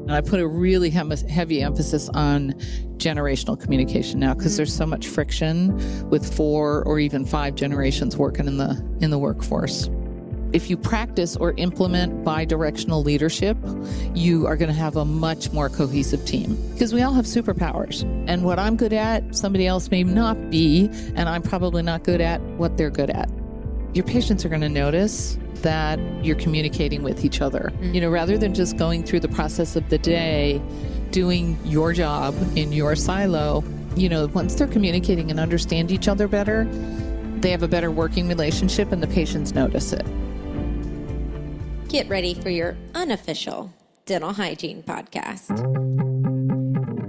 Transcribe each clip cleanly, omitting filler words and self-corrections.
And I put a really heavy emphasis on generational communication now because there's so much friction with 4 or even 5 generations working in the workforce. If you practice or implement bi-directional leadership, you are going to have a much more cohesive team because we all have superpowers. And what I'm good at, somebody else may not be, and I'm probably not good at what they're good at. Your patients are going to notice that you're communicating with each other. You know, rather than just going through the process of the day, doing your job in your silo, you know, once they're communicating and understand each other better, they have a better working relationship and the patients notice it. Get ready for your unofficial dental hygiene podcast.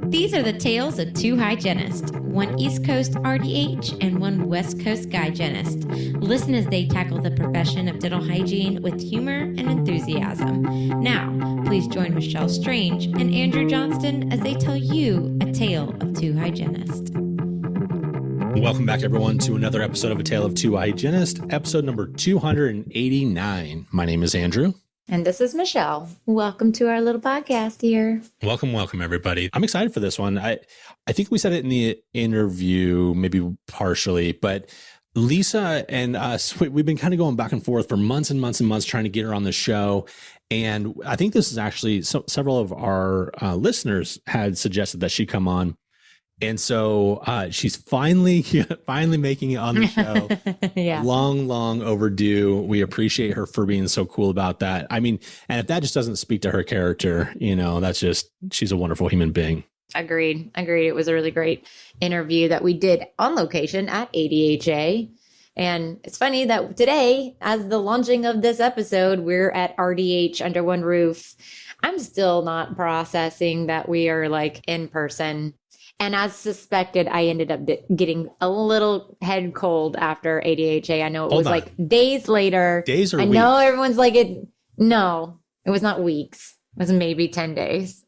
These are the tales of 2 hygienists, one East Coast RDH and one West Coast hygienist. Listen as they tackle the profession of dental hygiene with humor and enthusiasm. Now, please join Michelle Strange and Andrew Johnston as they tell you a tale of 2 hygienists. Welcome back, everyone, to another episode of A Tale of 2 Hygienists, episode number 289. My name is Andrew. And this is Michelle. Welcome to our little podcast here. Welcome, everybody. I'm excited for this one. I think we said it in the interview, maybe partially, but Lisa and us, we've been kind of going back and forth for months and months and months trying to get her on the show. And I think this is actually several of our listeners had suggested that she come on. And so she's finally making it on the show. Yeah. Long overdue. We appreciate her for being so cool about that. I mean, and if that just doesn't speak to her character, you know, that's just, she's a wonderful human being. Agreed. It was a really great interview that we did on location at ADHA. And it's funny that today, as the launching of this episode, we're at RDH under one roof. I'm still not processing that we are like in person. And as suspected, I ended up getting a little head cold after ADHA. I know it was like days later. Days or weeks? I know everyone's like, no, it was not weeks. It was maybe 10 days.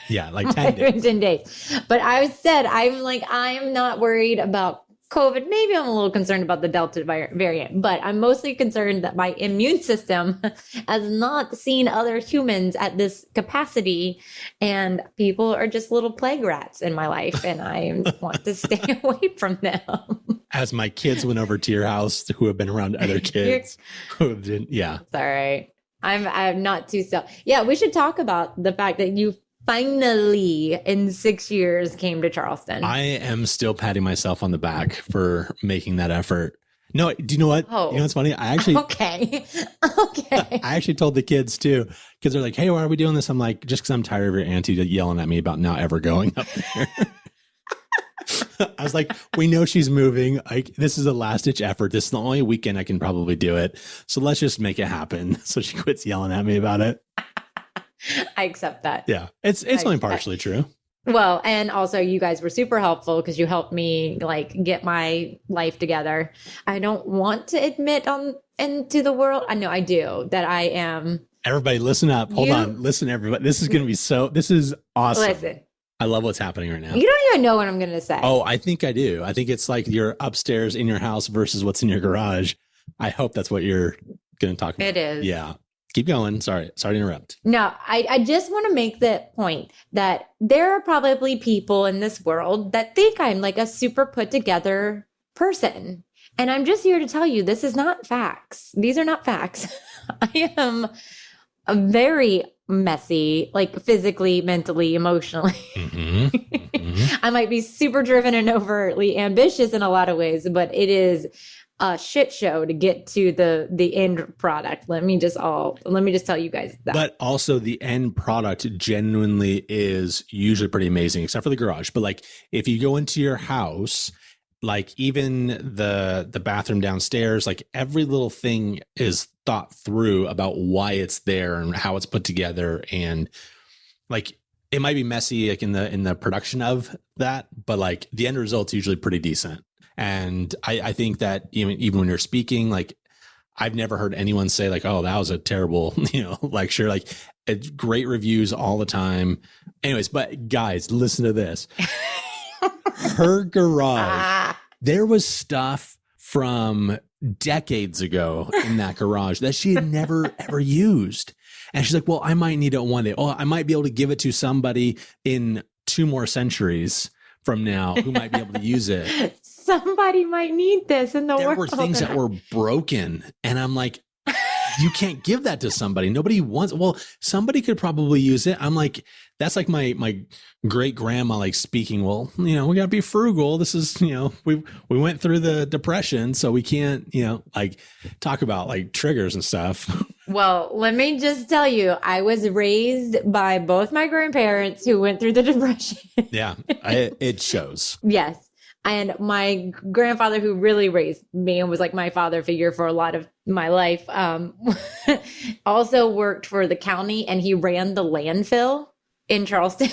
Yeah, like 10 days. 10 days. But I said, I'm not worried about COVID. Maybe I'm a little concerned about the Delta variant, but I'm mostly concerned that my immune system has not seen other humans at this capacity, and people are just little plague rats in my life, and I want to stay away from them. As my kids went over to your house who have been around other kids who didn't, yeah. It's all right. I'm not too yeah, we should talk about the fact that you finally in 6 years came to Charleston. I am still patting myself on the back for making that effort. No, do you know what? Oh. You know what's funny? I actually Okay. I actually told the kids too, because they're like, hey, why are we doing this? I'm like, just because I'm tired of your auntie yelling at me about not ever going up there. I was like, we know she's moving. This is a last ditch effort. This is the only weekend I can probably do it. So let's just make it happen. So she quits yelling at me about it. I accept that. Yeah, it's only partially true. Well, and also you guys were super helpful because you helped me like get my life together. I don't want to admit into the world. I know I do that I am. Everybody listen up. Hold on. Listen, everybody. This is going to be this is awesome. Listen. I love what's happening right now. You don't even know what I'm going to say. Oh, I think I do. I think it's like you're upstairs in your house versus what's in your garage. I hope that's what you're going to talk about. It is. Yeah. Keep going. Sorry to interrupt. No, I just want to make the point that there are probably people in this world that think I'm like a super put together person. And I'm just here to tell you, this is not facts. These are not facts. I am a very messy, like physically, mentally, emotionally. Mm-hmm. Mm-hmm. I might be super driven and overtly ambitious in a lot of ways, but it is a shit show to get to the end product. Let me just tell you guys that. But also the end product genuinely is usually pretty amazing, except for the garage. But like if you go into your house, like even the bathroom downstairs, like every little thing is thought through about why it's there and how it's put together. And like it might be messy like in the production of that, but like the end result's usually pretty decent. And I think that even when you're speaking, like I've never heard anyone say like, oh, that was a terrible, lecture. Like it's great reviews all the time. Anyways, but guys, listen to this. Her garage, there was stuff from decades ago in that garage that she had never, ever used. And she's like, well, I might need it one day. Oh, I might be able to give it to somebody in 2 more centuries from now who might be able to use it. Somebody might need this in the world. There were things that were broken. And I'm like, you can't give that to somebody. Nobody wants, well, somebody could probably use it. I'm like, that's like my great grandma, like speaking, well, we gotta be frugal. This is, we went through the Depression, so we can't, like talk about like triggers and stuff. Well, let me just tell you, I was raised by both my grandparents who went through the Depression. Yeah, it shows. Yes. And my grandfather, who really raised me and was like my father figure for a lot of my life, also worked for the county, and he ran the landfill in Charleston.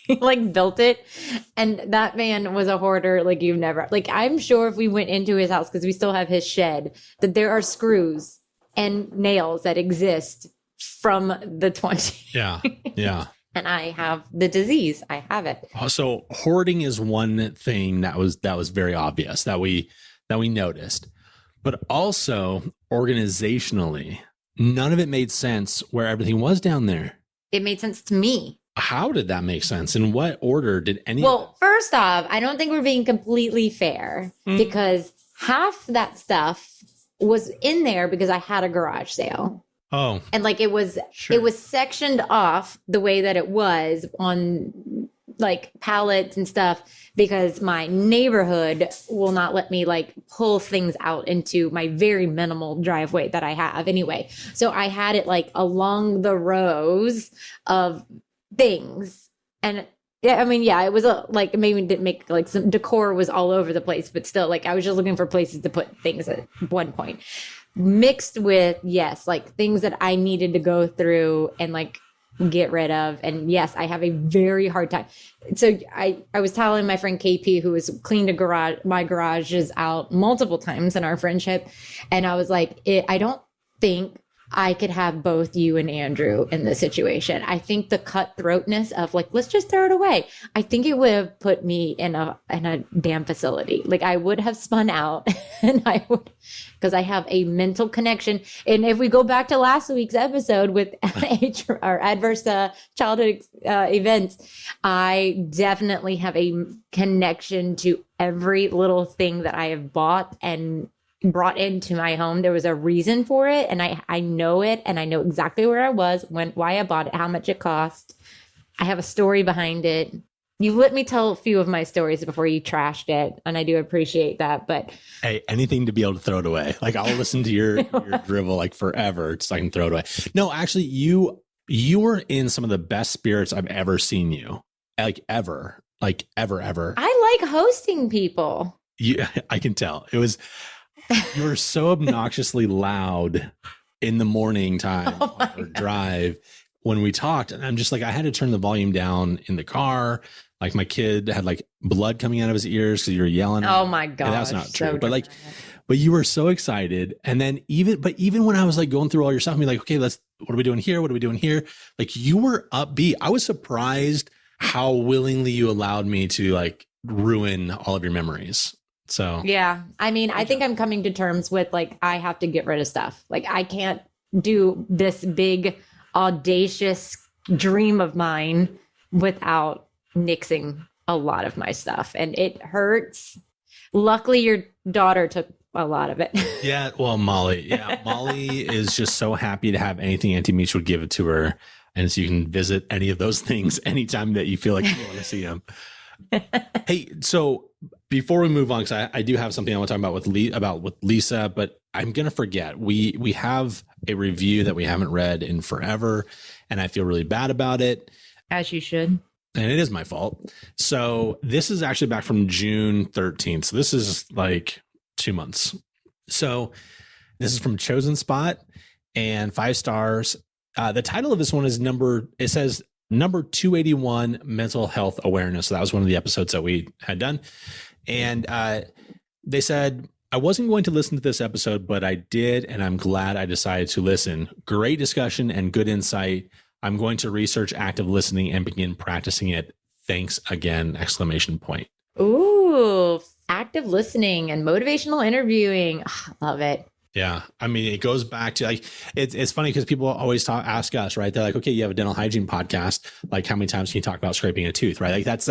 He like built it. And that man was a hoarder like you've never, like I'm sure if we went into his house, because we still have his shed, that there are screws and nails that exist from the 20s. Yeah. Yeah. And I have the disease. I have it. So hoarding is one thing that was very obvious that we noticed, but also organizationally, none of it made sense where everything was down there. It made sense to me. How did that make sense? In what order did any? Well, first off, I don't think we're being completely fair because half that stuff was in there because I had a garage sale. Oh, and like it was sectioned off the way that it was on like pallets and stuff because my neighborhood will not let me like pull things out into my very minimal driveway that I have anyway. So I had it like along the rows of things. And yeah, I mean, yeah, it was like maybe didn't make like some decor was all over the place, but still like I was just looking for places to put things at one point. Mixed with, yes, like things that I needed to go through and like get rid of. And yes, I have a very hard time. So I was telling my friend KP, who has cleaned my garages out multiple times in our friendship. And I was like, I don't think I could have both you and Andrew in this situation. I think the cutthroatness of like, let's just throw it away. I think it would have put me in a damn facility. Like I would have spun out and I would, because I have a mental connection. And if we go back to last week's episode with our adverse childhood events, I definitely have a connection to every little thing that I have bought and brought into my home. There was a reason for it, and I know it, and I know exactly where I was, why I bought it, how much it cost. I have a story behind it. You let me tell a few of my stories before you trashed it, and I do appreciate that. But hey, anything to be able to throw it away. Like I'll listen to your drivel like forever, so I can throw it away. No, actually, you were in some of the best spirits I've ever seen you, like ever. I like hosting people. I can tell. It was. You were so obnoxiously loud in the morning time or drive when we talked. And I'm just like, I had to turn the volume down in the car. Like my kid had like blood coming out of his ears because you were yelling. Oh my God. That's not true. But you were so excited. And then even when I was like going through all your stuff, I'm like, okay, what are we doing here? What are we doing here? Like you were upbeat. I was surprised how willingly you allowed me to like ruin all of your memories. So, yeah, I mean, I think I'm coming to terms with like, I have to get rid of stuff. Like I can't do this big, audacious dream of mine without nixing a lot of my stuff. And it hurts. Luckily, your daughter took a lot of it. Yeah. Well, Molly is just so happy to have anything Auntie Meech would give it to her. And so you can visit any of those things anytime that you feel like you want to see them. Hey, so before we move on, because I do have something I want to talk about with Lisa, but I'm going to forget. We have a review that we haven't read in forever, and I feel really bad about it. As you should. And it is my fault. So this is actually back from June 13th. So this is like 2 months. So this is from Chosen Spot and 5 stars. The title of this one is number 281, mental health awareness. So that was one of the episodes that we had done. And they said, I wasn't going to listen to this episode, but I did. And I'm glad I decided to listen. Great discussion and good insight. I'm going to research active listening and begin practicing it. Thanks again, ! Ooh, active listening and motivational interviewing. Oh, love it. Yeah. I mean, it goes back to like, it's funny because people always ask us, right? They're like, okay, you have a dental hygiene podcast. Like, how many times can you talk about scraping a tooth, right? Like that's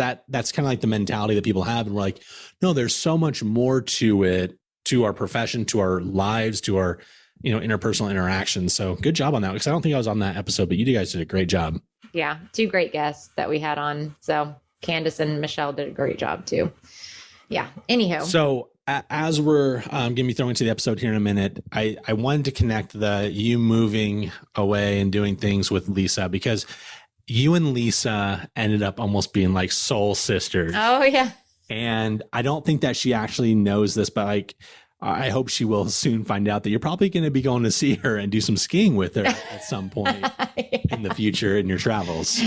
kind of like the mentality that people have. And we're like, no, there's so much more to it, to our profession, to our lives, to our, interpersonal interactions. So good job on that. Because I don't think I was on that episode, but you guys did a great job. Yeah. 2 great guests that we had on. So Candace and Michelle did a great job too. Yeah. Anyhow. So as we're going to be throwing to the episode here in a minute, I wanted to connect you moving away and doing things with Lisa, because you and Lisa ended up almost being like soul sisters. Oh, yeah. And I don't think that she actually knows this, but like, I hope she will soon find out that you're probably going to be going to see her and do some skiing with her at some point in the future in your travels.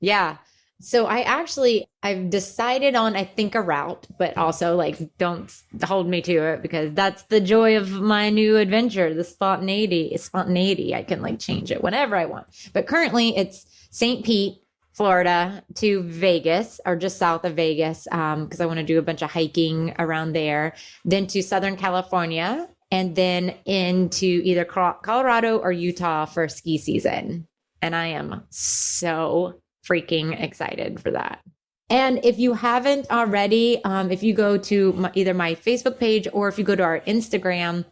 Yeah. So I've decided on, I think, a route, but also like, don't hold me to it, because that's the joy of my new adventure, the spontaneity. I can like change it whenever I want. But currently it's St. Pete, Florida to Vegas, or just south of Vegas, because I want to do a bunch of hiking around there, then to Southern California, and then into either Colorado or Utah for ski season. And I am so freaking excited for that. And if you haven't already, if you go to either my Facebook page or if you go to our Instagram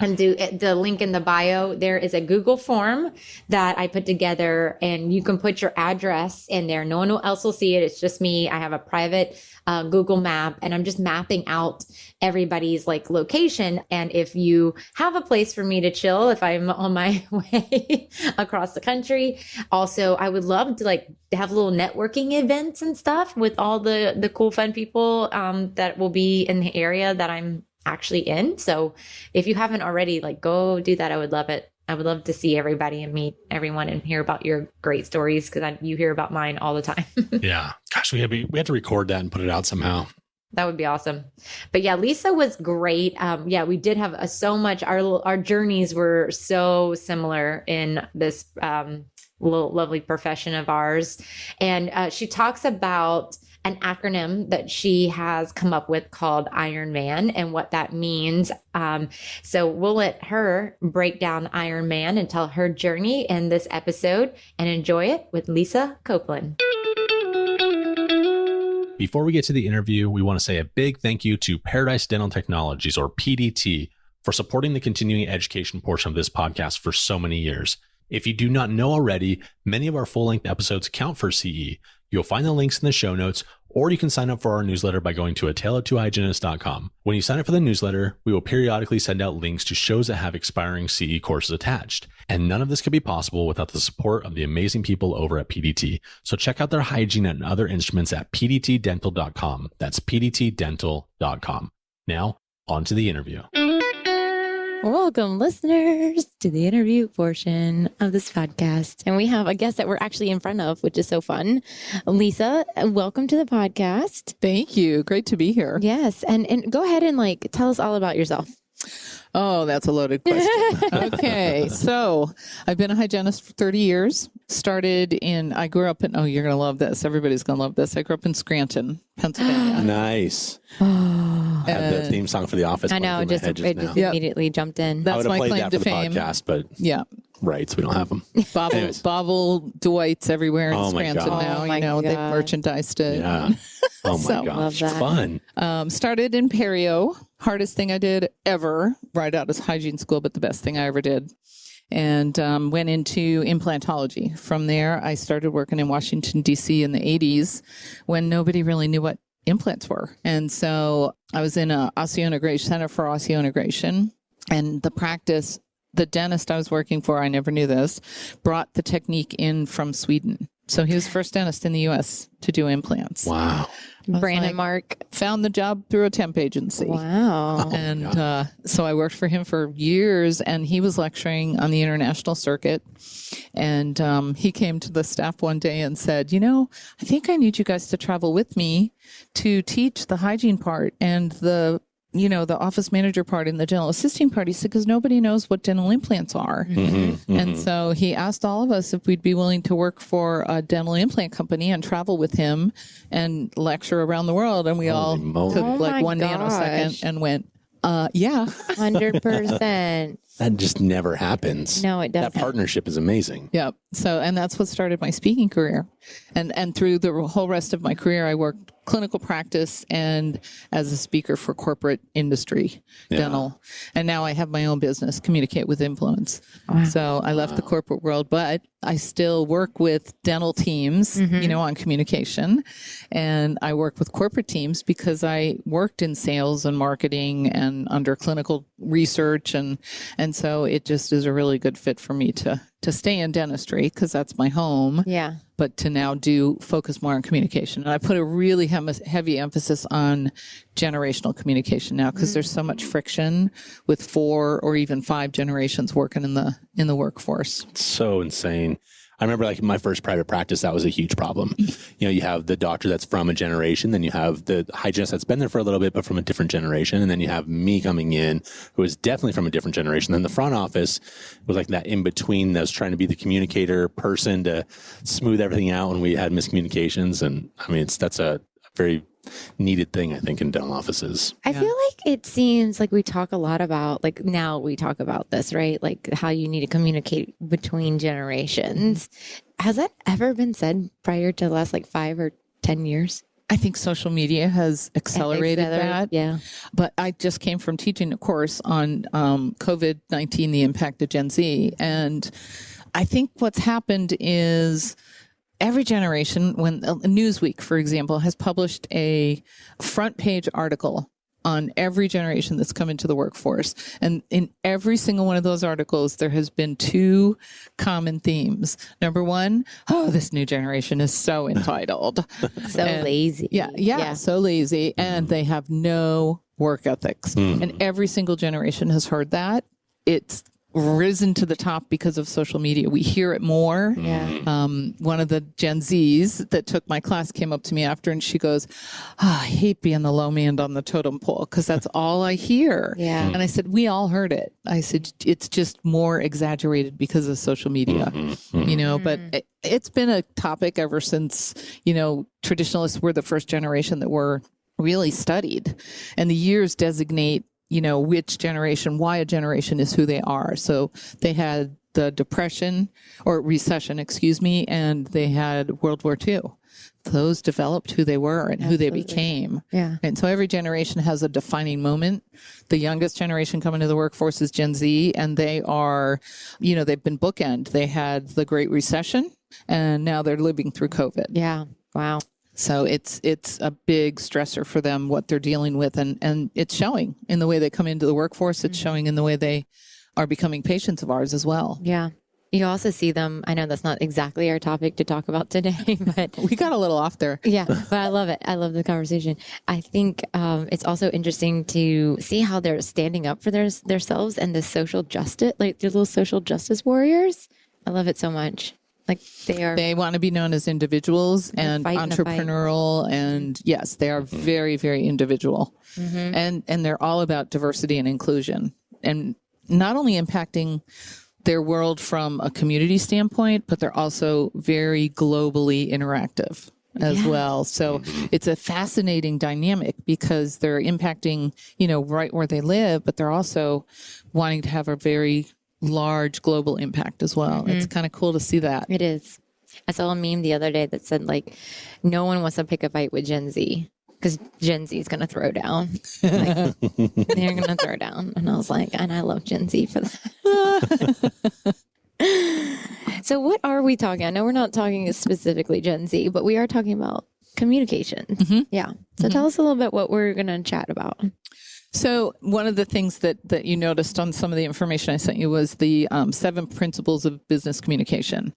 and do the link in the bio, there is a Google form that I put together, and you can put your address in there. No one else will see it. It's just me. I have a private Google map, and I'm just mapping out everybody's like location. And if you have a place for me to chill, if I'm on my way across the country, also, I would love to like have little networking events and stuff with all the cool, fun people that will be in the area that I'm actually in. So if you haven't already, like, go do that. I would love it. I would love to see everybody and meet everyone and hear about your great stories, because you hear about mine all the time. Yeah. Gosh, we have to record that and put it out somehow. That would be awesome. But yeah, Lisa was great. Yeah, we did have so much. Our journeys were so similar in this lovely profession of ours. And she talks about an acronym that she has come up with called IRONMAN and what that means. So we'll let her break down IRONMAN and tell her journey in this episode, and enjoy it with Lisa Copeland. Before we get to the interview, we want to say a big thank you to Paradise Dental Technologies, or PDT, for supporting the continuing education portion of this podcast for so many years. If you do not know already, many of our full-length episodes count for CE. You'll find the links in the show notes, or you can sign up for our newsletter by going to ataleoftwohygienists.com. When you sign up for the newsletter, we will periodically send out links to shows that have expiring CE courses attached. And none of this could be possible without the support of the amazing people over at PDT. So check out their hygiene and other instruments at pdtdental.com. That's pdtdental.com. Now, on to the interview. Welcome, listeners, to the interview portion of this podcast. And we have a guest that we're actually in front of, which is so fun. Lisa, welcome to the podcast. Thank you. Great to be here. Yes. And go ahead and like tell us all about yourself. Oh, that's a loaded question. Okay. So I've been a hygienist for 30 years. I grew up in, you're going to love this. Everybody's going to love this. I grew up in Scranton, Pennsylvania. Nice. I have the theme song for The Office. I know, just immediately jumped in. That's my claim that to for fame. The podcast, but yeah. Right, so we don't have them. Bobble Dwights everywhere in Scranton God. now. They've merchandised it. Yeah. Oh my gosh, it's fun. Started in perio. Hardest thing I did ever, right out of hygiene school, but the best thing I ever did. And went into implantology. From there, I started working in Washington, D.C. in the 80s when nobody really knew what implants were. And so I was in a Center for Osseointegration, and the dentist I was working for, I never knew this, brought the technique in from Sweden. So he was the first dentist in the U.S. to do implants. Wow. Brandon Mark. Found the job through a temp agency. Wow. And so I worked for him for years, and he was lecturing on the international circuit. And he came to the staff one day and said, I think I need you guys to travel with me to teach the hygiene part and the office manager part and the dental assisting part. He said, because nobody knows what dental implants are. And so he asked all of us if we'd be willing to work for a dental implant company and travel with him and lecture around the world. And we all took one nanosecond and went, Yeah. 100%. That just never happens. No, it doesn't. That partnership is amazing. Yeah. So, and that's what started my speaking career. And through the whole rest of my career, I worked clinical practice and as a speaker for corporate industry, dental. And now I have my own business, Communicate with Influence. Wow. So I left the corporate world, but I still work with dental teams, on communication. And I work with corporate teams because I worked in sales and marketing and under clinical research. And so it just is a really good fit for me to stay in dentistry because that's my home. Yeah. But to now focus more on communication. And I put a really heavy emphasis on generational communication now because there's so much friction with 4 or even 5 generations working in the workforce. It's so insane. I remember like my first private practice, that was a huge problem. You have the doctor that's from a generation, then you have the hygienist that's been there for a little bit, but from a different generation. And then you have me coming in who is definitely from a different generation. Then the front office was like that in between that was trying to be the communicator person to smooth everything out when we had miscommunications. And I mean, that's a very needed thing, I think, in dental offices. I feel like it seems like we talk a lot about, like now we talk about this, right? Like how you need to communicate between generations. Has that ever been said prior to the last like 5 or 10 years? I think social media has accelerated that. Yeah. But I just came from teaching a course on COVID-19, the impact of Gen Z. And I think what's happened is every generation, when Newsweek, for example, has published a front page article on every generation that's come into the workforce. And in every single one of those articles, there has been 2 common themes. Number one, this new generation is so entitled. Lazy. Yeah, so lazy. And they have no work ethics. And every single generation has heard that. It's risen to the top because of social media. We hear it more. Yeah. One of the Gen Zs that took my class came up to me after and she goes, I hate being the low man on the totem pole because that's all I hear. Yeah. And I said, we all heard it. I said, it's just more exaggerated because of social media, but it's been a topic ever since, traditionalists were the first generation that were really studied, and the years designate which generation, why a generation is who they are. So they had the recession, and they had World War II. Those developed who they were and who they became. Yeah. And so every generation has a defining moment. The youngest generation coming to the workforce is Gen Z, and they are, they've been bookend. They had the Great Recession, and now they're living through COVID. Yeah. Wow. So it's a big stressor for them, what they're dealing with. And it's showing in the way they come into the workforce. It's showing in the way they are becoming patients of ours as well. Yeah. You also see them. I know that's not exactly our topic to talk about today, but we got a little off there. Yeah, but I love it. I love the conversation. I think it's also interesting to see how they're standing up for themselves and the social justice, like they're little social justice warriors. I love it so much. Like they want to be known as individuals and entrepreneurial, and yes, they are very, very individual, and they're all about diversity and inclusion, and not only impacting their world from a community standpoint, but they're also very globally interactive as well. So it's a fascinating dynamic because they're impacting, right where they live, but they're also wanting to have a very large global impact as well. It's kind of cool to see that. It is. I saw a meme the other day that said, like, no one wants to pick a fight with Gen Z because Gen Z is going to throw down. Like, they're going to throw down. And I was like, and I love Gen Z for that. So what are we talking? I know we're not talking specifically Gen Z, but we are talking about communication. Yeah. So tell us a little bit what we're going to chat about. So one of the things that you noticed on some of the information I sent you was the 7 principles of business communication.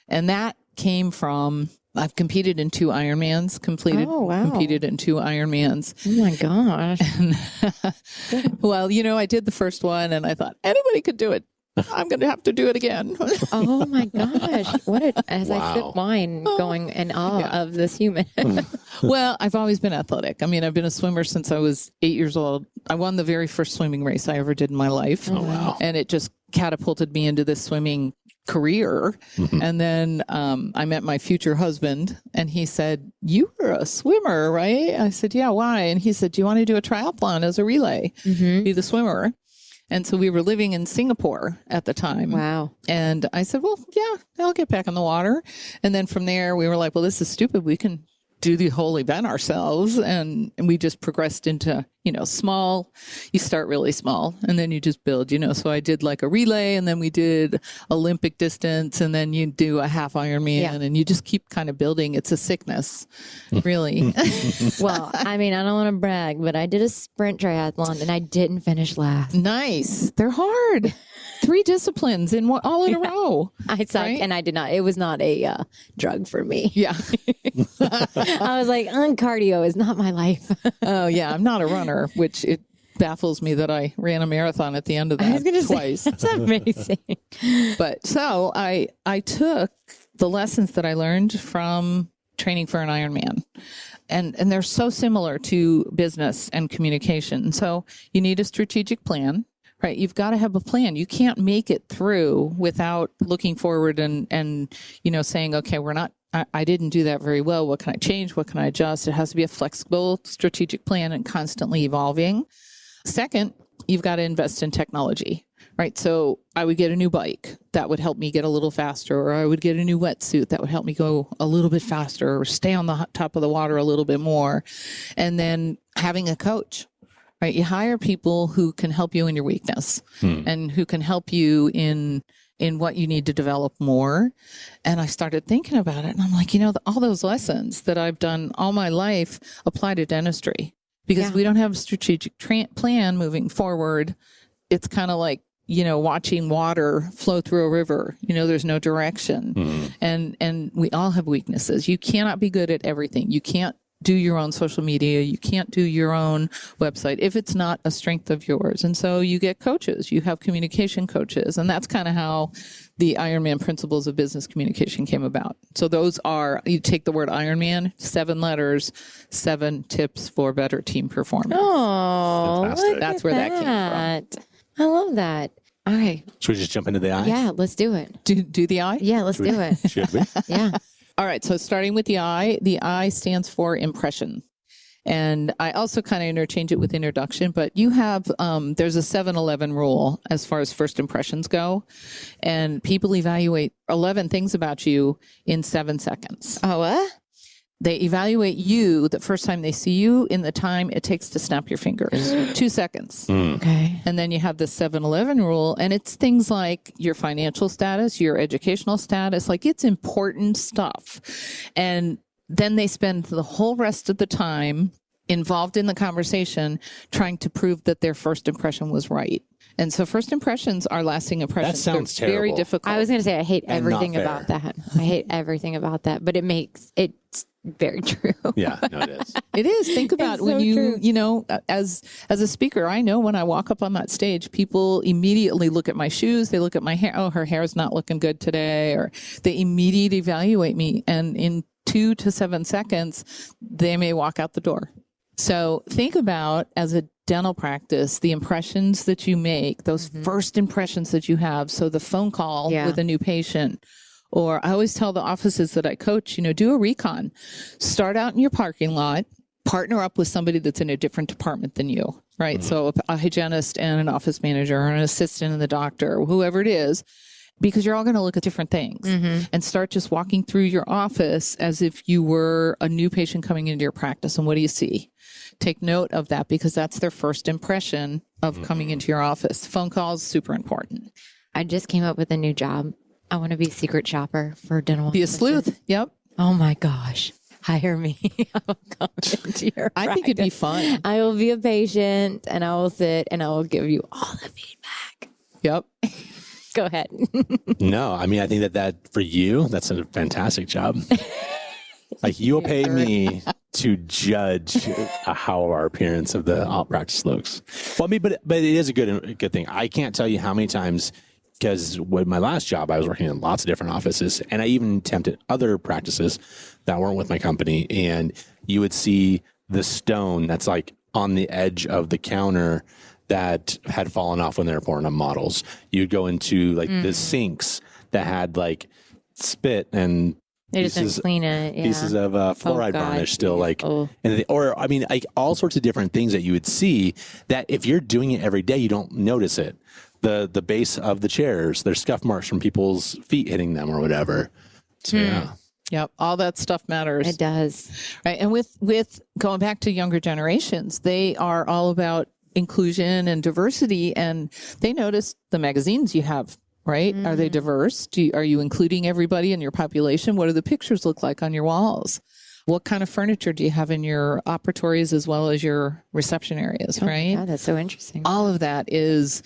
And that came from, I've competed in 2 Ironmans, competed in 2 Ironmans. Oh my gosh. Well, I did the first one and I thought anybody could do it. I'm going to have to do it again. Oh my gosh. I sip wine going in awe of this human. Well, I've always been athletic. I mean, I've been a swimmer since I was 8 years old. I won the very first swimming race I ever did in my life. Oh, wow. And it just catapulted me into this swimming career. And then I met my future husband, and he said, "You were a swimmer, right?" I said, "Yeah, why?" And he said, "Do you want to do a triathlon as a relay? Be the swimmer?" And so we were living in Singapore at the time. Wow. And I said, "Well, yeah, I'll get back in the water." And then from there, we were like, "Well, this is stupid. We can do the whole event ourselves." And we just progressed into, small. You start really small and then you just build, so I did like a relay, and then we did Olympic distance, and then you do a half Ironman, and you just keep kind of building. It's a sickness, really. Well, I mean, I don't want to brag, but I did a sprint triathlon and I didn't finish last. Nice. They're hard. 3 disciplines all in a row. I sucked, right? And I did not. It was not a drug for me. Yeah. I was like, cardio is not my life. Oh, yeah. I'm not a runner, which it baffles me that I ran a marathon at the end of that I was gonna twice. Say, that's amazing. But so I took the lessons that I learned from training for an Ironman. And they're so similar to business and communication. So you need a strategic plan. Right. You've got to have a plan. You can't make it through without looking forward and saying, okay, I didn't do that very well. What can I change? What can I adjust? It has to be a flexible strategic plan and constantly evolving. Second, you've got to invest in technology, right? So I would get a new bike that would help me get a little faster, or I would get a new wetsuit that would help me go a little bit faster, or stay on the top of the water a little bit more. And then having a coach. Right. You hire people who can help you in your weakness and who can help you in what you need to develop more. And I started thinking about it, and I'm like, all those lessons that I've done all my life apply to dentistry, because we don't have a strategic plan moving forward. It's kind of like, watching water flow through a river. There's no direction. And we all have weaknesses. You cannot be good at everything. You can't do your own social media. You can't do your own website if it's not a strength of yours. And so you get coaches, you have communication coaches. And that's kind of how the Ironman principles of business communication came about. So those are, you take the word Ironman, 7 letters, 7 tips for better team performance. Oh, that's where that came from. I love that. All right. Should we just jump into the I? Yeah, let's do it. Do the I? Yeah, let's do it. Should we? Yeah. All right. So starting with the I stands for impression. And I also kind of interchange it with introduction, but you have, there's a 7-11 rule as far as first impressions go. And people evaluate 11 things about you in 7 seconds. Oh, what? They evaluate you the first time they see you in the time it takes to snap your fingers. 2 seconds. Okay. And then you have the 7-11 rule, and it's things like your financial status, your educational status, like it's important stuff. And then they spend the whole rest of the time involved in the conversation trying to prove that their first impression was right. And so first impressions are lasting impressions. That sounds They're very terrible. difficult. I was going to say, I hate And everything not about fair. that. I hate everything about that, but it's very true. Yeah, no, it is. It is. Think about It's when so you, true. as a speaker, I know when I walk up on that stage, people immediately look at my shoes. They look at my hair. Oh, her hair's not looking good today. Or they immediately evaluate me. And in 2 to 7 seconds, they may walk out the door. So think about, as a dental practice, the impressions that you make, those first impressions that you have. So the phone call with a new patient. Or I always tell the offices that I coach, do a recon. Start out in your parking lot, partner up with somebody that's in a different department than you, right? So a hygienist and an office manager, or an assistant and the doctor, or whoever it is, because you're all going to look at different things, and start just walking through your office as if you were a new patient coming into your practice. And what do you see? Take note of that, because that's their first impression of coming into your office. Phone calls, super important. I just came up with a new job. I want to be a secret shopper for dental. Be a offices. sleuth. Yep. Oh my gosh. Hire me. I will come into your I think it'd be fun. I will be a patient, and I will sit and I will give you all the feedback. Yep. Go ahead. No, I mean, I think that for you, that's a fantastic job. Like, you will pay me to judge how our appearance of the alt practice looks. Well, I mean, but it is a good thing. I can't tell you how many times, because with my last job, I was working in lots of different offices, and I even attempted other practices that weren't with my company. And you would see the stone that's like on the edge of the counter that had fallen off when they were pouring up models. You'd go into like the sinks that had like spit and They just didn't clean it. Yeah. pieces of fluoride varnish still like, or I mean, like all sorts of different things that you would see that if you're doing it every day, you don't notice it. The base of the chairs, there's scuff marks from people's feet hitting them or whatever. So, yeah. Yep. All that stuff matters. It does. Right. And with going back to younger generations, they are all about inclusion and diversity, and they notice the magazines you have. Right? Are they diverse? Are you including everybody in your population? What do the pictures look like on your walls? What kind of furniture do you have in your operatories as well as your reception areas? Right? Yeah, that's so interesting. All of that is,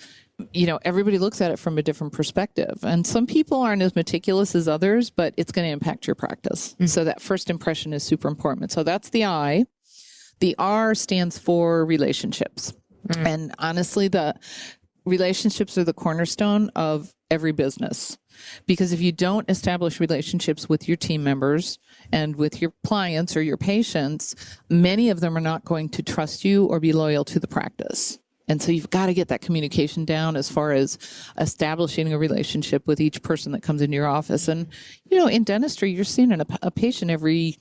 everybody looks at it from a different perspective. And some people aren't as meticulous as others, but it's going to impact your practice. So that first impression is super important. So that's the I. The R stands for relationships. And honestly, the relationships are the cornerstone of every business, because if you don't establish relationships with your team members and with your clients or your patients, many of them are not going to trust you or be loyal to the practice. And so you've got to get that communication down as far as establishing a relationship with each person that comes into your office. And, in dentistry, you're seeing a patient every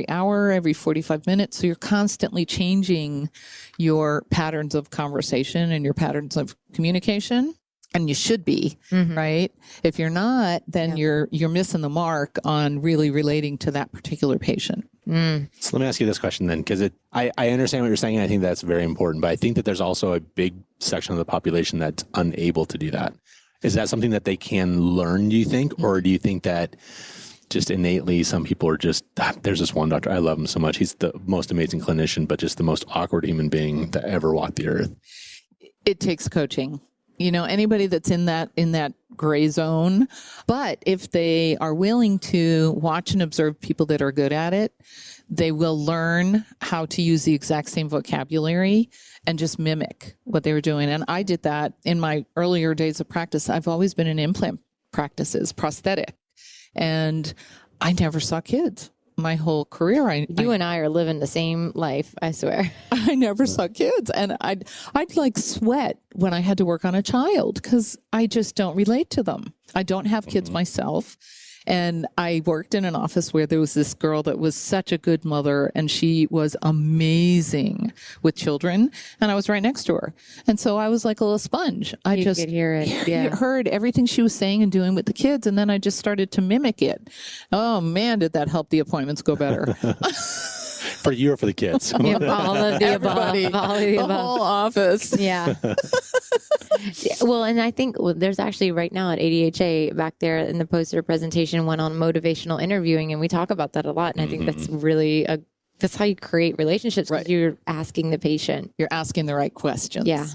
hour, every 45 minutes. So you're constantly changing your patterns of conversation and your patterns of communication. And you should be, right? If you're not, then you're missing the mark on really relating to that particular patient. So let me ask you this question then, because I understand what you're saying, and I think that's very important, but I think that there's also a big section of the population that's unable to do that. Is that something that they can learn, do you think? Or do you think that just innately some people are just, there's this one doctor, I love him so much. He's the most amazing clinician, but just the most awkward human being to ever walk the earth. It takes coaching. Anybody that's in that gray zone, but if they are willing to watch and observe people that are good at it, they will learn how to use the exact same vocabulary and just mimic what they were doing. And I did that in my earlier days of practice. I've always been in implant practices, prosthetic, and I never saw kids. My whole career, you and I are living the same life, I swear. I never saw kids, and I'd like sweat when I had to work on a child because I just don't relate to them. I don't have kids myself, and I worked in an office where there was this girl that was such a good mother, and she was amazing with children, and I was right next to her, and so I was like a little sponge. I could hear it. Yeah, heard everything she was saying and doing with the kids, and then I just started to mimic it. Oh man, did that help the appointments go better? For you or for the kids? All of the above. All of the above. The whole office. Yeah. Well, and I think there's actually right now at ADHA back there in the poster presentation one on motivational interviewing, and we talk about that a lot. And I think that's really that's how you create relationships, because you're asking the patient. You're asking the right questions. Yeah.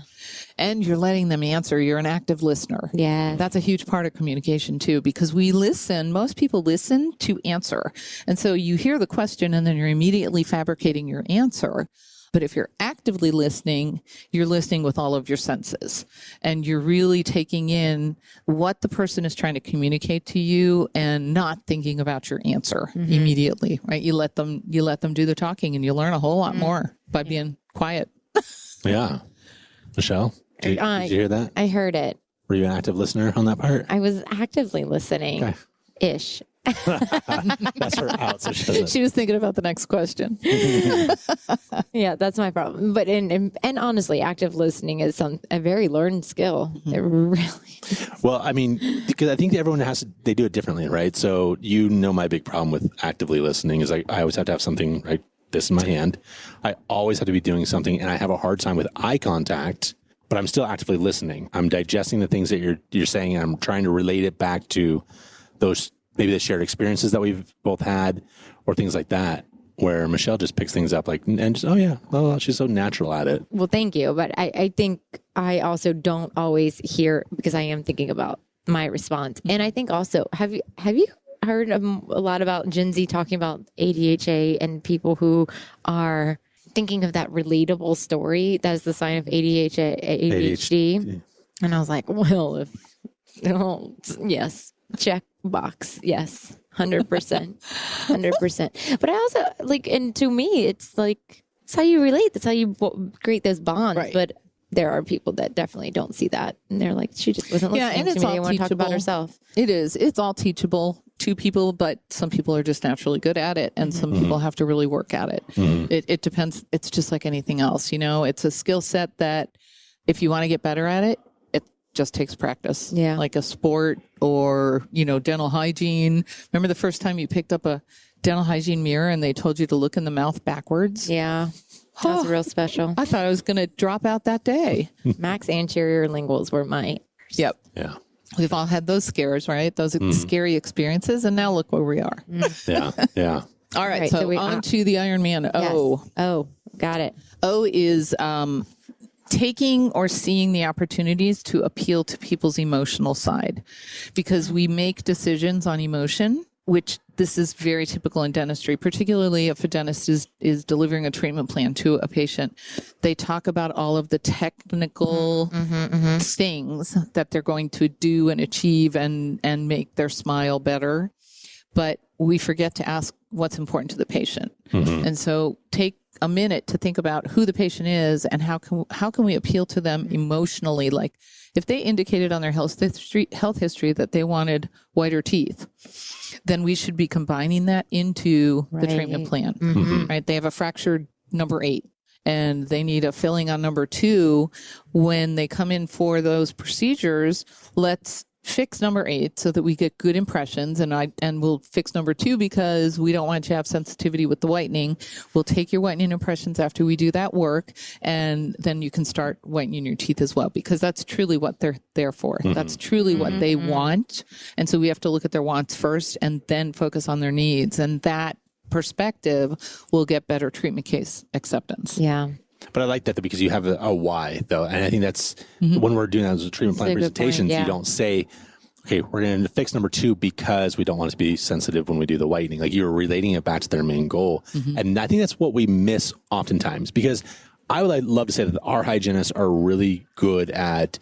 And you're letting them answer. You're an active listener. Yeah. That's a huge part of communication too, because we listen. Most people listen to answer. And so you hear the question and then you're immediately fabricating your answer. But if you're actively listening, you're listening with all of your senses, and you're really taking in what the person is trying to communicate to you and not thinking about your answer immediately, right? You let them do the talking, and you learn a whole lot more by being quiet. Yeah. Michelle, did you hear that? I heard it. Were you an active listener on that part? I was actively listening. Okay. Ish. That's her out, so she doesn't. She was thinking about the next question. Yeah, that's my problem. But and honestly, active listening is a very learned skill. It really. Well, I mean, because I think everyone they do it differently, right? So my big problem with actively listening is I always have to have something right. This in my hand. I always have to be doing something, and I have a hard time with eye contact, but I'm still actively listening. I'm digesting the things that you're saying, and I'm trying to relate it back to those, maybe the shared experiences that we've both had, or things like that, where Michelle just picks things up and just, oh yeah, well, she's so natural at it. Well, thank you. But I think I also don't always hear, because I am thinking about my response. And I think also, have you heard a lot about Gen Z talking about ADHA and people who are thinking of that relatable story that is the sign of ADHD. And I was like, well, yes, check box. Yes, 100%, 100%. But I also and to me, it's like, it's how you relate. That's how you create those bonds. Right. But there are people that definitely don't see that. And they're like, she just wasn't listening and to it's me. all They want to talk about herself. It is. It's all teachable to people, but some people are just naturally good at it. And some people have to really work at it. It depends. It's just like anything else. It's a skill set that if you want to get better at it, it just takes practice. Yeah. Like a sport or, dental hygiene. Remember the first time you picked up a dental hygiene mirror and they told you to look in the mouth backwards? Yeah. That was real special. I thought I was going to drop out that day. Max anterior linguals were my. Yep. Yeah. We've all had those scares, right? Those scary experiences. And now look where we are. Yeah. Yeah. All right. Right, So, so we- on to the Ironman O. Yes. Oh, got it. O is taking or seeing the opportunities to appeal to people's emotional side, because we make decisions on emotion, which this is very typical in dentistry, particularly if a dentist is delivering a treatment plan to a patient. They talk about all of the technical things that they're going to do and achieve and make their smile better. But we forget to ask what's important to the patient. And so take a minute to think about who the patient is and how can we appeal to them emotionally. Like if they indicated on their health history that they wanted whiter teeth, then we should be combining that into the treatment plan, right? They have a fractured number 8 and they need a filling on number 2. When they come in for those procedures, let's fix number 8 so that we get good impressions, and we'll fix number 2 because we don't want you to have sensitivity with the whitening. We'll take your whitening impressions after we do that work, and then you can start whitening your teeth as well, because that's truly what they're there for. That's truly what they want. And so we have to look at their wants first and then focus on their needs. And that perspective will get better treatment case acceptance. Yeah. But I like that because you have a why, though. And I think that's when we're doing those treatment plan presentations, you don't say, okay, we're going to fix number 2 because we don't want it to be sensitive when we do the whitening. Like you're relating it back to their main goal. And I think that's what we miss oftentimes, because I would love to say that our hygienists are really good at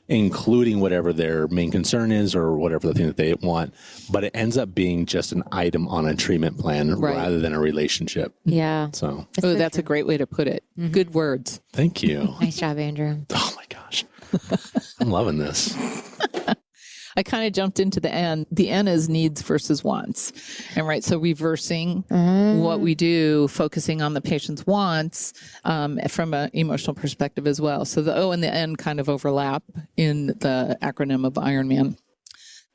including whatever their main concern is or whatever the thing that they want, but it ends up being just an item on a treatment plan rather than a relationship. Yeah. So, That's a great way to put it. Good words. thank you. Nice job, Andrew. Oh my gosh. I'm loving this. I kind of jumped into the N. The N is needs versus wants. And right, so reversing what we do, focusing on the patient's wants from an emotional perspective as well. So the O and the N kind of overlap in the acronym of IRONMAN.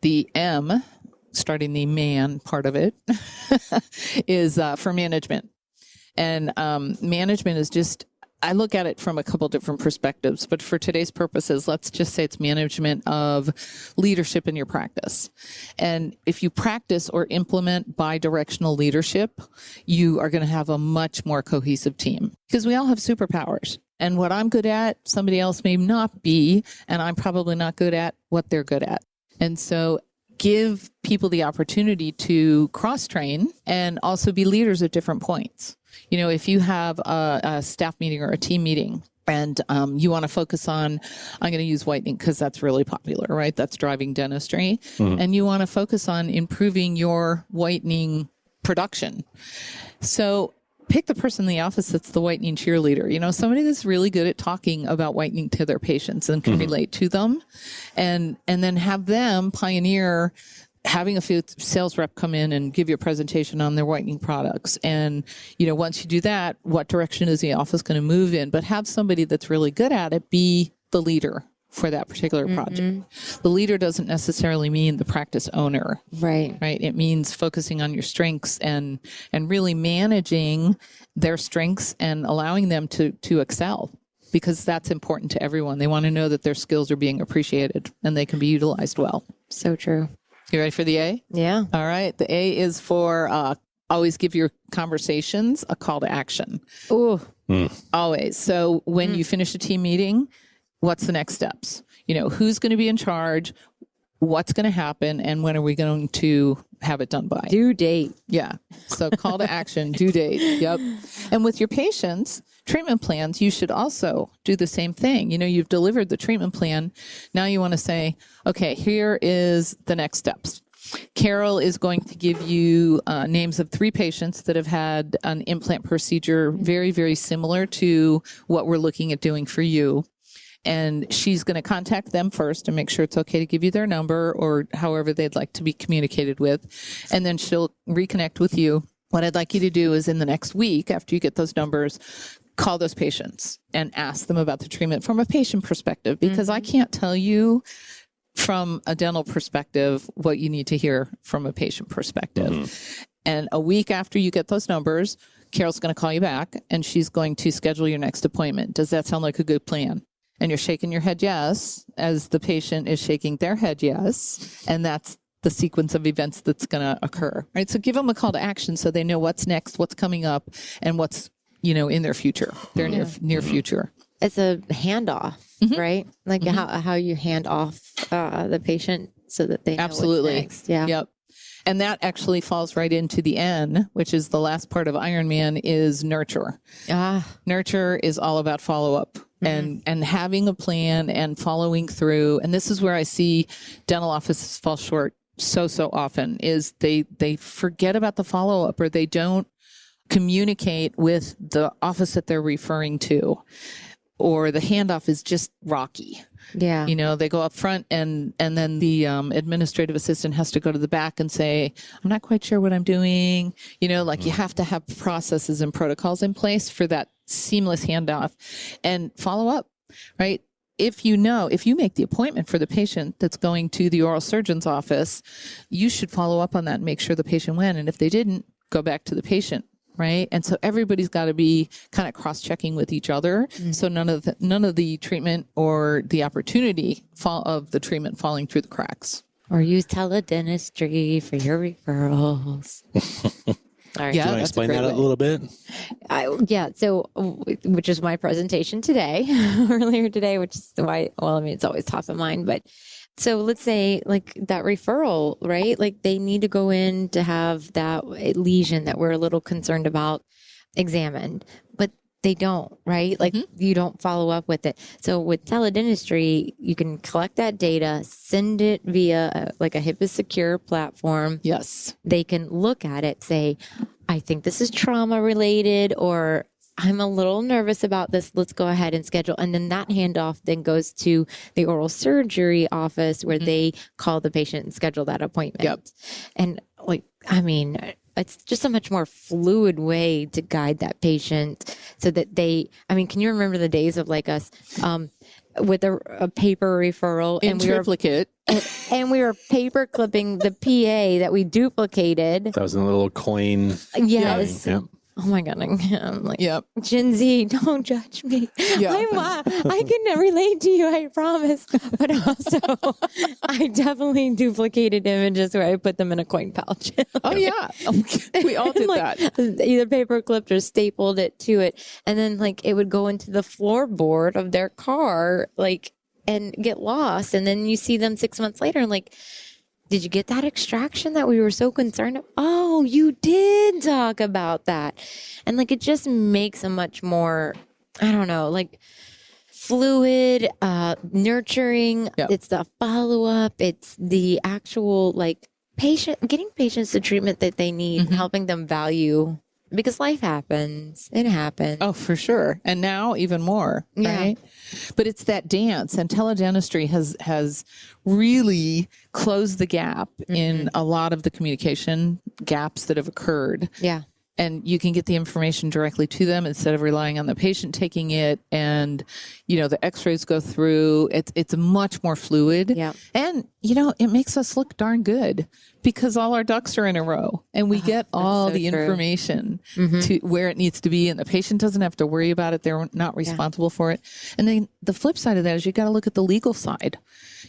The M, starting the man part of it, is for management. And management is just, I look at it from a couple different perspectives, but for today's purposes, let's just say it's management of leadership in your practice. And if you practice or implement bi-directional leadership, you are going to have a much more cohesive team, because we all have superpowers. And what I'm good at, somebody else may not be, and I'm probably not good at what they're good at. And so give people the opportunity to cross-train and also be leaders at different points. If you have a staff meeting or a team meeting and you want to focus on, I'm going to use whitening because that's really popular, right? That's driving dentistry. And you want to focus on improving your whitening production. So pick the person in the office that's the whitening cheerleader, somebody that's really good at talking about whitening to their patients and can relate to them, and then have them pioneer having a sales rep come in and give you a presentation on their whitening products. And, once you do that, what direction is the office going to move in? But have somebody that's really good at it be the leader for that particular project. The leader doesn't necessarily mean the practice owner. Right. It means focusing on your strengths and really managing their strengths and allowing them to excel, because that's important to everyone. They want to know that their skills are being appreciated and they can be utilized well. So true. You ready for the A? Yeah. All right. The A is for always give your conversations a call to action. Ooh. Always. So when you finish a team meeting, what's the next steps? Who's going to be in charge? What's going to happen? And when are we going to have it done by? Due date. Yeah. So call to action, due date. Yep. And with your patients, treatment plans, you should also do the same thing. You've delivered the treatment plan. Now you want to say, okay, here is the next steps. Carol is going to give you names of 3 patients that have had an implant procedure very, very similar to what we're looking at doing for you. and she's going to contact them first and make sure it's okay to give you their number or however they'd like to be communicated with. And then she'll reconnect with you. What I'd like you to do is in the next week, after you get those numbers, call those patients and ask them about the treatment from a patient perspective, because I can't tell you from a dental perspective what you need to hear from a patient perspective. And a week after you get those numbers, Carol's going to call you back and she's going to schedule your next appointment. Does that sound like a good plan? And you're shaking your head yes, as the patient is shaking their head yes. And that's the sequence of events that's going to occur, right? So give them a call to action so they know what's next, what's coming up, and what's, in their future, their near future. It's a handoff, right? Like how you hand off the patient so that they know Absolutely. What's next. Yeah. Yep. And that actually falls right into the N, which is the last part of IRONMAN, is nurture. Nurture is all about follow-up and having a plan and following through. And this is where I see dental offices fall short so often, is they forget about the follow-up, or they don't communicate with the office that they're referring to, or the handoff is just rocky. Yeah. They go up front and then the administrative assistant has to go to the back and say, I'm not quite sure what I'm doing. You have to have processes and protocols in place for that seamless handoff and follow up, right? If you make the appointment for the patient that's going to the oral surgeon's office, you should follow up on that and make sure the patient went. And if they didn't, go back to the patient. Right. And so everybody's got to be kind of cross-checking with each other. So none of the treatment or the opportunity of the treatment falling through the cracks. Or use teledentistry for your referrals. All right. Do you want to explain that a little bit? So, which is my presentation today, earlier today, which is why, it's always top of mind, but so let's say like that referral, right? Like they need to go in to have that lesion that we're a little concerned about examined, but they don't, right? Like you don't follow up with it. So with teledentistry, you can collect that data, send it via a HIPAA secure platform. Yes. They can look at it, say, I think this is trauma related, or I'm a little nervous about this. Let's go ahead and schedule. And then that handoff then goes to the oral surgery office where they call the patient and schedule that appointment. Yep. And it's just a much more fluid way to guide that patient so that can you remember the days of like us, with a paper referral in triplicate. And we were paper clipping the PA that we duplicated. That was in a little coin. Yes. Yep. Oh my God. I'm like, yep. Gen Z, don't judge me. Yep. I can relate to you, I promise. But also, I definitely duplicated images where I put them in a coin pouch. Oh, yeah. We all did that. Either paper clipped or stapled it to it. And then it would go into the floorboard of their car, and get lost. And then you see them 6 months later and did you get that extraction that we were so concerned about? Oh, you did talk about that. And it just makes a much more, I don't know, fluid, nurturing. Yep. It's the follow-up. It's the actual getting patients the treatment that they need and helping them value, because life happens. It happens. Oh, for sure. And now even more, right? But it's that dance, and teledentistry has really closed the gap in a lot of the communication gaps that have occurred. Yeah. And you can get the information directly to them instead of relying on the patient taking it. And, the x-rays go through. It's much more fluid. Yeah. And, it makes us look darn good because all our ducks are in a row and we get all the information to where it needs to be. And the patient doesn't have to worry about it. They're not responsible for it. And then the flip side of that is you got to look at the legal side.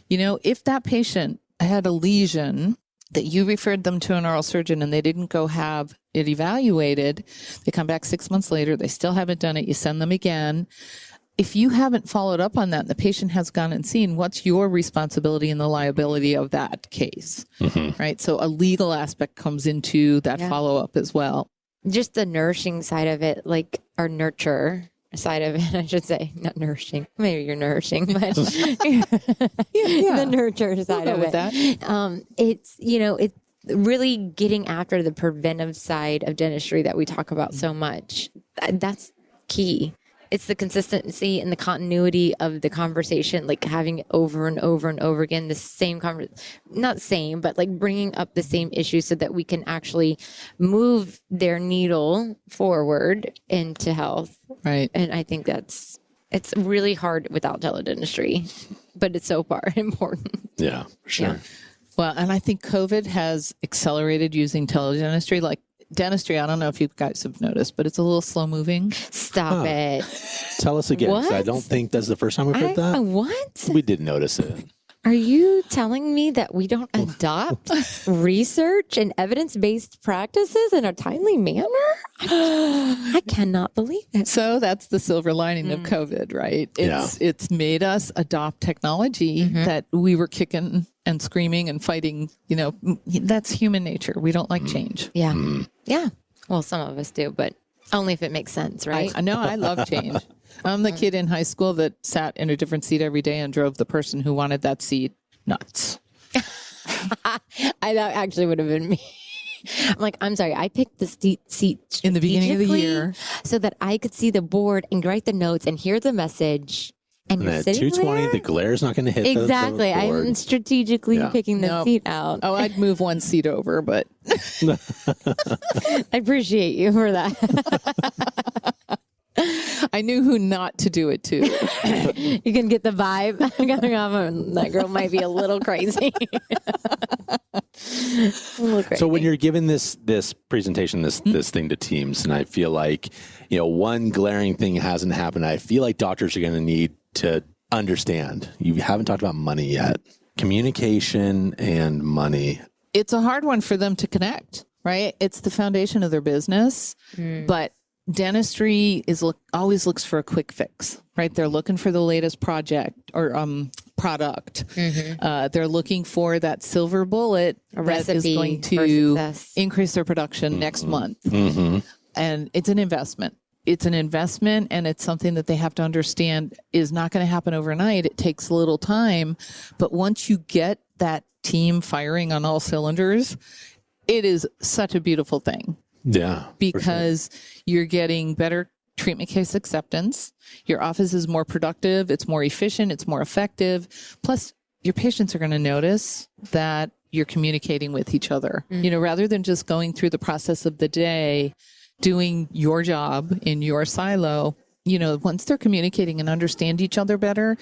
If that patient had a lesion that you referred them to an oral surgeon and they didn't go have it evaluated, they come back 6 months later, they still haven't done it, you send them again. If you haven't followed up on that and the patient has gone and seen, what's your responsibility and the liability of that case, right? So a legal aspect comes into that follow-up as well. Just the nourishing side of it, our nurture side of it, I should say, not nourishing. Maybe you're nourishing, but the nurture side of it. That. It's, it's really getting after the preventive side of dentistry that we talk about so much. That's key. it's the consistency and the continuity of the conversation, like having it over and over and over again, the same not same, but like bringing up the same issue so that we can actually move their needle forward into health. Right. And I think it's really hard without teledentistry, but it's so far important. Yeah, for sure. Yeah. Well, and I think COVID has accelerated using teledentistry. Like dentistry, I don't know if you guys have noticed, but it's a little slow moving. Stop it. Tell us again. 'Cause I What? don't think that's the first time we've heard that. What? We did notice it. Are you telling me that we don't adopt research and evidence-based practices in a timely manner? I cannot believe it. So that's the silver lining of COVID, right? It's made us adopt technology that we were kicking and screaming and fighting. You know, that's human nature. We don't like change. Yeah. Yeah. Well, some of us do, but only if it makes sense, right? I know. I love change. I'm the kid in high school that sat in a different seat every day and drove the person who wanted that seat nuts. That actually would have been me. I'm like, I'm sorry. I picked the seat In the beginning of the strategically year. so that I could see the board and write the notes and hear the message. And And you're at sitting 220, there? the glare's not going to hit Exactly. the board. I'm strategically Yeah. picking the Nope. seat out. Oh, I'd move one seat over, but I appreciate you for that. I knew who not to do it to. You can get the vibe coming off of that girl might be a little crazy. A little crazy. So when you're giving this presentation, this thing to teams, and I feel like, one glaring thing hasn't happened. I feel like doctors are going to need to understand. You haven't talked about money yet. Communication and money. It's a hard one for them to connect, right? It's the foundation of their business, but dentistry always looks for a quick fix, right? They're looking for the latest project or product. They're looking for that silver bullet that is recipe going for to success. increase their production next month. And it's an investment. It's an investment, and it's something that they have to understand is not going to happen overnight. It takes a little time, but once you get that team firing on all cylinders, it is such a beautiful thing. Yeah. Because you're getting better treatment case acceptance. Your office is more productive. It's more efficient. It's more effective. Plus, your patients are going to notice that you're communicating with each other. Rather than just going through the process of the day, doing your job in your silo, once they're communicating and understand each other better,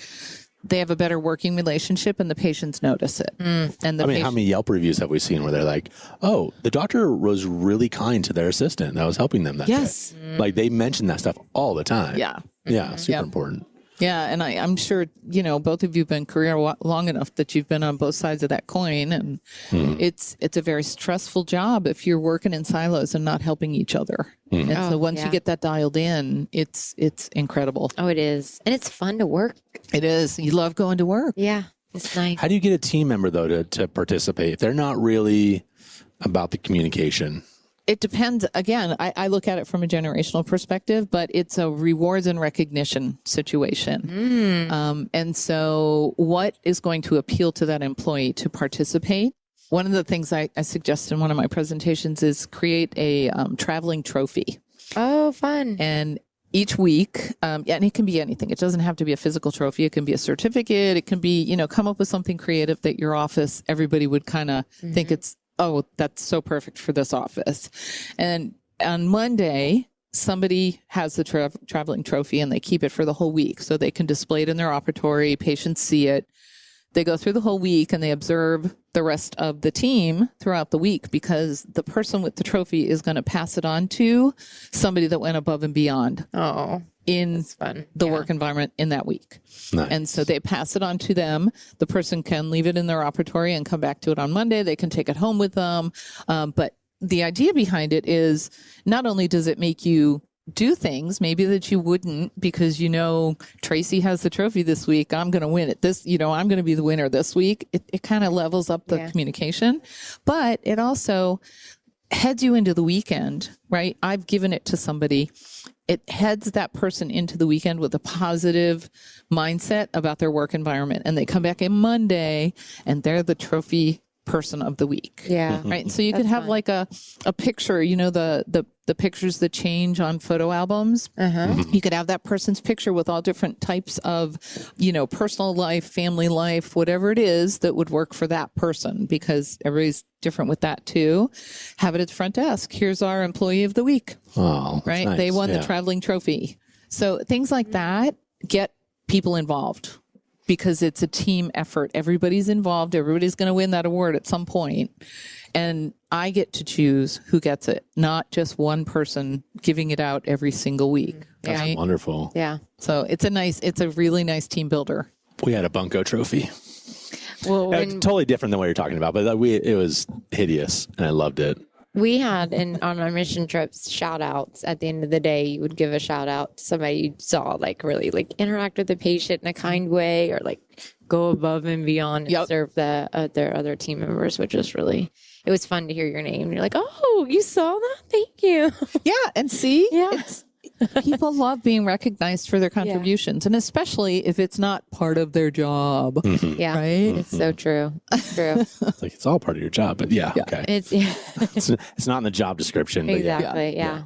they have a better working relationship and the patients notice it. And how many Yelp reviews have we seen where they're like, oh, the doctor was really kind to their assistant that was helping them that Yes. day. Like they mention that stuff all the time. Yeah. Yeah. Super important. Yeah. And I'm sure, both of you have been career long enough that you've been on both sides of that coin. And it's a very stressful job if you're working in silos and not helping each other. And so once you get that dialed in, it's incredible. Oh, it is. And it's fun to work. It is. You love going to work. Yeah. It's nice. How do you get a team member though to participate if they're not really about the communication? It depends. Again, I look at it from a generational perspective, but it's a rewards and recognition situation. And so what is going to appeal to that employee to participate? One of the things I suggest in one of my presentations is create a traveling trophy. Oh, fun. And each week, and it can be anything. It doesn't have to be a physical trophy. It can be a certificate. It can be, come up with something creative that your office, everybody would kind of think it's, oh, that's so perfect for this office. And on Monday, somebody has the traveling trophy and they keep it for the whole week so they can display it in their operatory. Patients see it. They go through the whole week and they observe the rest of the team throughout the week because the person with the trophy is going to pass it on to somebody that went above and beyond in the work environment in that week. Nice. And so they pass it on to them. The person can leave it in their operatory and come back to it on Monday. They can take it home with them. But the idea behind it is not only does it make you do things maybe that you wouldn't because, Tracy has the trophy this week. I'm going to win it. I'm going to be the winner this week. It kind of levels up the communication, but it also heads you into the weekend, right? I've given it to somebody. It heads that person into the weekend with a positive mindset about their work environment. And they come back in Monday and they're the trophy person of the week. Yeah. Right. So you could That's have fun. like a picture, the pictures that change on photo albums. You could have that person's picture with all different types of, personal life, family life, whatever it is that would work for that person, because everybody's different with that too. Have it at the front desk. Here's our employee of the week. Oh, that's Right. nice. They won Yeah. the traveling trophy. So things like that get people involved, because it's a team effort. Everybody's involved. Everybody's going to win that award at some point. And I get to choose who gets it, not just one person giving it out every single week. That's Right? wonderful. Yeah. So it's a really nice team builder. We had a bunko trophy. Well, Totally different than what you're talking about, but it was hideous and I loved it. we had on our mission trips shout outs at the end of the day. You would give a shout out to somebody you saw, like really like interact with the patient in a kind way, or like go above and beyond and serve their other team members, which was really, it was fun to hear your name. You're like, oh, you saw that? Thank you. Yeah. And see, Yeah. people love being recognized for their contributions, and especially if it's not part of their job. Yeah. Right. It's so true. It's true. It's like, it's all part of your job, but yeah. Okay. It's not in the job description, but yeah. Exactly. Yeah.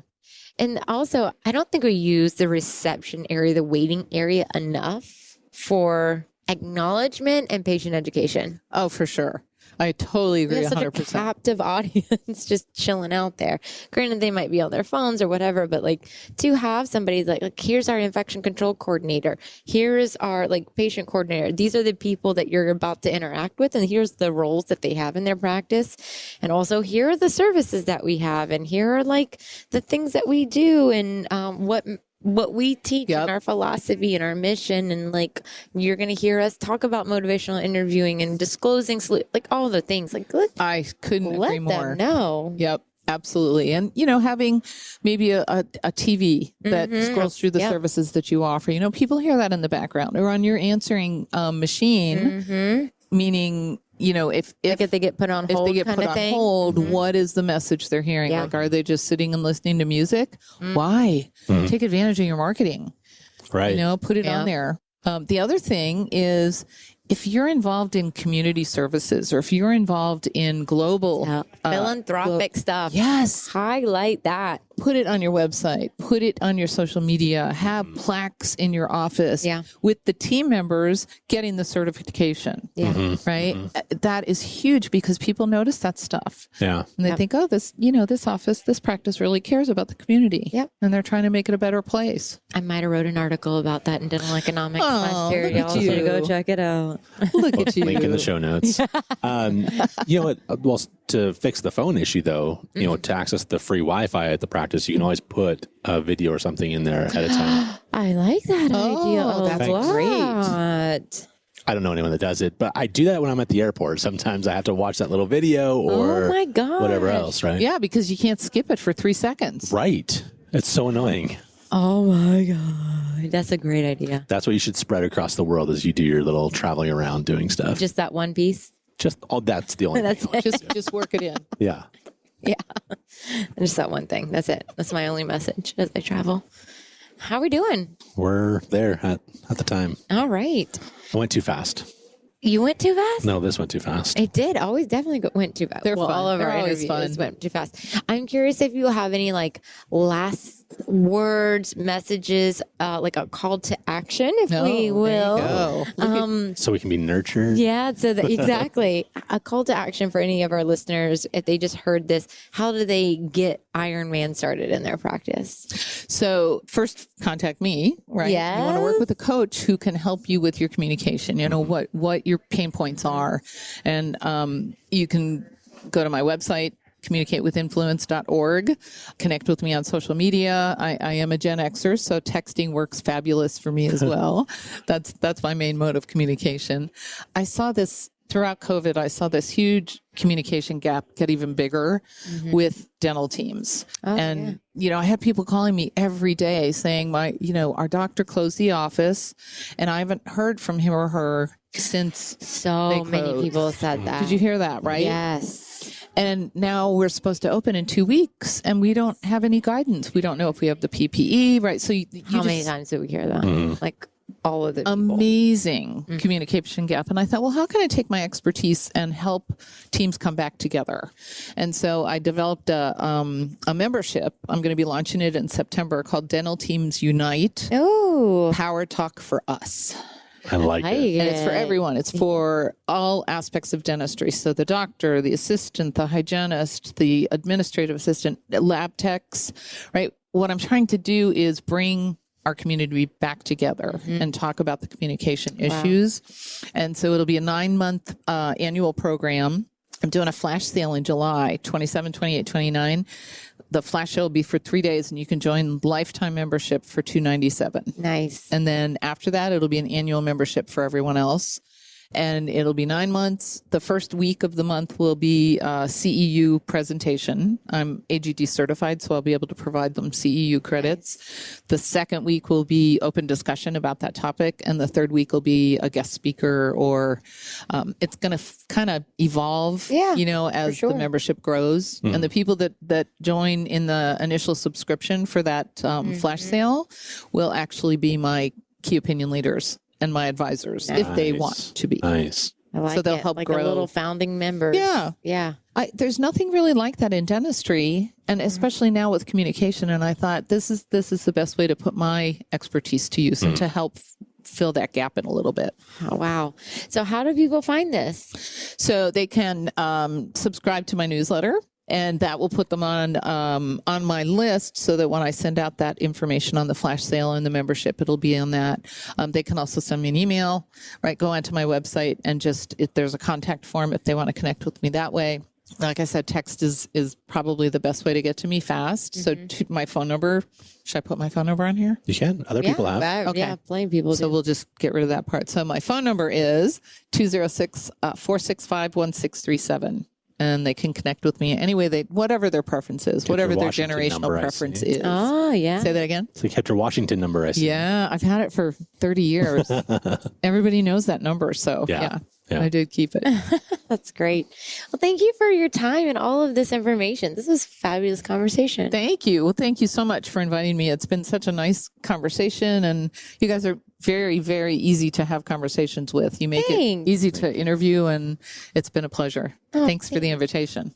And also, I don't think we use the reception area, the waiting area enough for acknowledgement and patient education. Oh, for sure. I totally agree. We have such 100%. a captive audience just chilling out there. Granted, they might be on their phones or whatever, but like to have somebody like here's our infection control coordinator, here's our like patient coordinator. These are the people that you're about to interact with, and here's the roles that they have in their practice, and also here are the services that we have, and here are like the things that we do, and what we teach and our philosophy and our mission. And like, you're going to hear us talk about motivational interviewing and disclosing like all the things. Like, I couldn't agree more. Let them know. Yep. Absolutely. And, having maybe a TV that scrolls through the services that you offer, people hear that in the background or on your answering machine, meaning, if they get put on hold, what is the message they're hearing? Like, are they just sitting and listening to music? Why? Take advantage of your marketing, right? Put it on there. The other thing is, if you're involved in community services, or if you're involved in global philanthropic stuff, highlight that. Put it on your website, put it on your social media, have plaques in your office with the team members getting the certification. Right? That is huge, because people notice that stuff. Yeah. And they think, oh, this office, this practice really cares about the community. Yep. And they're trying to make it a better place. I might have wrote an article about that in dental economics last year. Look at Y'all you. should go check it out. Look at you. Link in the show notes. You know what? Well, to fix the phone issue, though, to access the free Wi-Fi at the practice, you can always put a video or something in there ahead of time. I like that idea. Oh, that's great. I don't know anyone that does it, but I do that when I'm at the airport. Sometimes I have to watch that little video or whatever else, right? Yeah, because you can't skip it for 3 seconds. Right. It's so annoying. Oh my God. That's a great idea. That's what you should spread across the world as you do your little traveling around doing stuff. Just that one piece? That's the only thing. Just work it in. Yeah. Yeah. Just that one thing. That's it. That's my only message as I travel. How are we doing? We're there at the time. All right. I went too fast. You went too fast? No, this went too fast. It did. Always definitely went too fast. They're fun. All of They're our always interviews fun. went too fast. I'm curious if you have any like last words, messages, like a call to action, if we will. So we can be nurtured. Yeah. So exactly. A call to action for any of our listeners. If they just heard this, how do they get IRONMAN started in their practice? So first contact me, right? Yes. You want to work with a coach who can help you with your communication, what your pain points are. And you can go to my website, communicatewithinfluence.org, connect with me on social media. I am a Gen Xer, so texting works fabulous for me as well. That's my main mode of communication. I saw this throughout COVID. I saw this huge communication gap get even bigger with dental teams. I had people calling me every day saying our doctor closed the office and I haven't heard from him or her since. So many people said that. Did you hear that? Right? Yes. And now we're supposed to open in 2 weeks and we don't have any guidance. We don't know if we have the PPE, right? So how many times did we hear that? Like all of the people. Amazing communication gap. And I thought, well, how can I take my expertise and help teams come back together? And so I developed a membership. I'm going to be launching it in September called Dental Teams Unite. Oh, Power Talk for Us. I like it. And it's for everyone. It's for all aspects of dentistry. So the doctor, the assistant, the hygienist, the administrative assistant, lab techs, right? What I'm trying to do is bring our community back together and talk about the communication issues. And so it'll be a 9-month annual program. I'm doing a flash sale in July, 27, 28, 29. The flash sale will be for 3 days, and you can join lifetime membership for $297. Nice. And then after that, it'll be an annual membership for everyone else. And it'll be 9 months. The first week of the month will be CEU presentation. I'm AGD certified, so I'll be able to provide them CEU credits. The second week will be open discussion about that topic. And the third week will be a guest speaker, or it's going to kind of evolve, as the membership grows. And the people that join in the initial subscription for that flash sale will actually be my key opinion leaders and my advisors, if they want to be. Nice. I like so they'll it. help like grow. a little founding member. Yeah. There's nothing really like that in dentistry, and especially now with communication. And I thought this is the best way to put my expertise to use and to help fill that gap in a little bit. Oh, wow. So how do people find this? So they can subscribe to my newsletter. And that will put them on my list, so that when I send out that information on the flash sale and the membership, it'll be on that. They can also send me an email, right? Go onto my website and if there's a contact form if they want to connect with me that way. Like I said, text is probably the best way to get to me fast. So my phone number, should I put my phone number on here? You can. Other people have. Okay. Yeah, plenty of people do. So we'll just get rid of that part. So my phone number is 206-465-1637. And they can connect with me any way whatever their preference is, whatever their generational preference is. Oh, yeah. Say that again. So you kept your Washington number, I see. Yeah, I've had it for 30 years. Everybody knows that number. So yeah, I did keep it. That's great. Well, thank you for your time and all of this information. This was a fabulous conversation. Thank you. Well, thank you so much for inviting me. It's been such a nice conversation, and you guys are very, very easy to have conversations with. You make it easy to interview, and it's been a pleasure. Thanks for the invitation.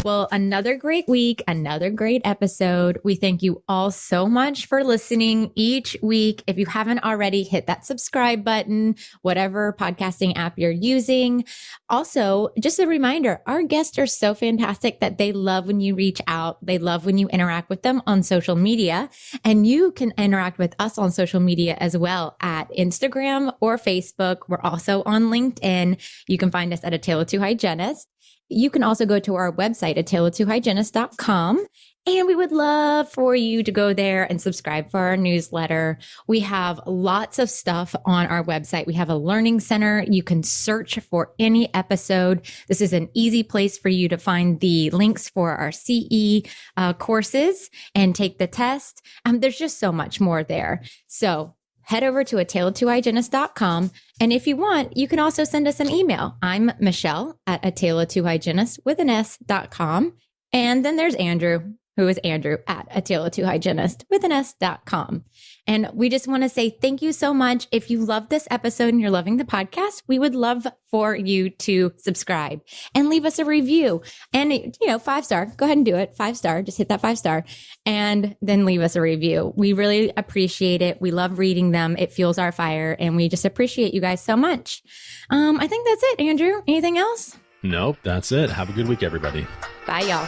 Well, another great week, another great episode. We thank you all so much for listening each week. If you haven't already, hit that subscribe button, whatever podcasting app you're using. Also, just a reminder, our guests are so fantastic that they love when you reach out. They love when you interact with them on social media. And you can interact with us on social media as well at Instagram or Facebook. We're also on LinkedIn. You can find us at A Tale of Two Hygienists. You can also go to our website at teledentistry.com, and we would love for you to go there and subscribe for our newsletter. We have lots of stuff on our website. We have a learning center. You can search for any episode. This is an easy place for you to find the links for our CE courses and take the test. There's just so much more there. So head over to ataleoftwohygienist.com. And if you want, you can also send us an email. I'm Michelle at ataleoftwohygienist.com. And then there's Andrew, who is Andrew at ataleoftwohygienist.com. And we just want to say thank you so much. If you love this episode and you're loving the podcast, we would love for you to subscribe and leave us a review. And, 5-star, go ahead and do it. 5-star, just hit that 5-star and then leave us a review. We really appreciate it. We love reading them. It fuels our fire, and we just appreciate you guys so much. I think that's it, Andrew. Anything else? Nope, that's it. Have a good week, everybody. Bye, y'all.